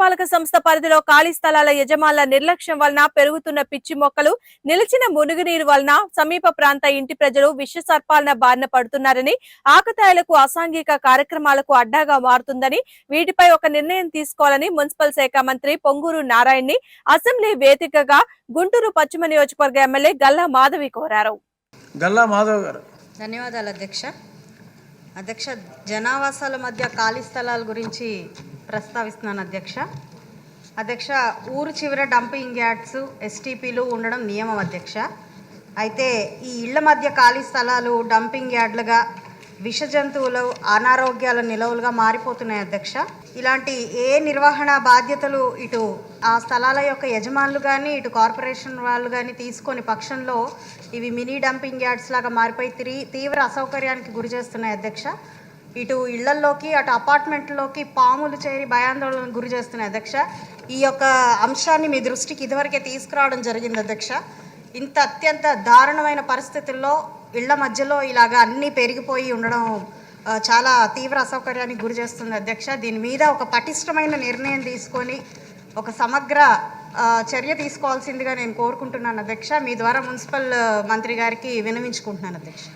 పురపాలక సంస్థ పరిధిలో ఖాళీ స్థలాల యజమానుల నిర్లక్ష్యం వలన పెరుగుతున్న పిచ్చి మొక్కలు, నిలిచిన మురుగునీరు వలన సమీప ప్రాంత ఇంటి ప్రజలు విష సర్పాలన బారిన పడుతున్నారని, ఆకతాయిలకు అసాంఘిక కార్యక్రమాలకు అడ్డాగా మారుతుందని, వీటిపై ఒక నిర్ణయం తీసుకోవాలని మున్సిపల్ శాఖ మంత్రి పొంగూరు నారాయణని అసెంబ్లీ వేదికగా గుంటూరు పశ్చిమ నియోజకవర్గ ఎమ్మెల్యే గల్లా మాధవి కోరారు. గల్లా మాధవ్ గారు. ధన్యవాదాలు అధ్యక్ష. జనావాసాల మధ్య ఖాళీ స్థలాల గురించి ప్రస్తావిస్తున్నాను అధ్యక్ష. ఊరు చివర డంపింగ్ యార్డ్స్, ఎస్టీపీలు ఉండడం నియమం అధ్యక్ష. అయితే ఈ ఇళ్ల మధ్య ఖాళీ స్థలాలు డంపింగ్ యార్డ్లుగా, విష జంతువులు అనారోగ్యాల నిలవులుగా మారిపోతున్నాయి అధ్యక్ష. ఇలాంటి ఏ నిర్వహణ బాధ్యతలు ఇటు ఆ స్థలాల యొక్క యజమానులు కానీ, ఇటు కార్పొరేషన్ వాళ్ళు కానీ తీసుకొని పక్షంలో ఇవి మినీ డంపింగ్ యార్డ్స్ లాగా మారిపోయి తీవ్ర అసౌకర్యానికి గురి చేస్తున్నాయి అధ్యక్ష. ఇటు ఇళ్లల్లోకి, అటు అపార్ట్మెంట్లోకి పాములు చేరి భయాందోళనకు గురి చేస్తున్నాయి అధ్యక్ష. ఈ యొక్క అంశాన్ని మీ దృష్టికి ఇదివరకే తీసుకురావడం జరిగింది అధ్యక్ష. ఇంత అత్యంత దారుణమైన పరిస్థితుల్లో ఇళ్ల మధ్యలో ఇలాగా అన్నీ పెరిగిపోయి ఉండడం చాలా తీవ్ర అసౌకర్యానికి గురి చేస్తుంది అధ్యక్ష. దీని మీద ఒక పటిష్టమైన నిర్ణయం తీసుకొని ఒక సమగ్ర చర్య తీసుకోవాల్సిందిగా నేను కోరుకుంటున్నాను అధ్యక్ష. మీ ద్వారా మున్సిపల్ మంత్రి గారికి విన్నవించుకుంటున్నాను అధ్యక్ష.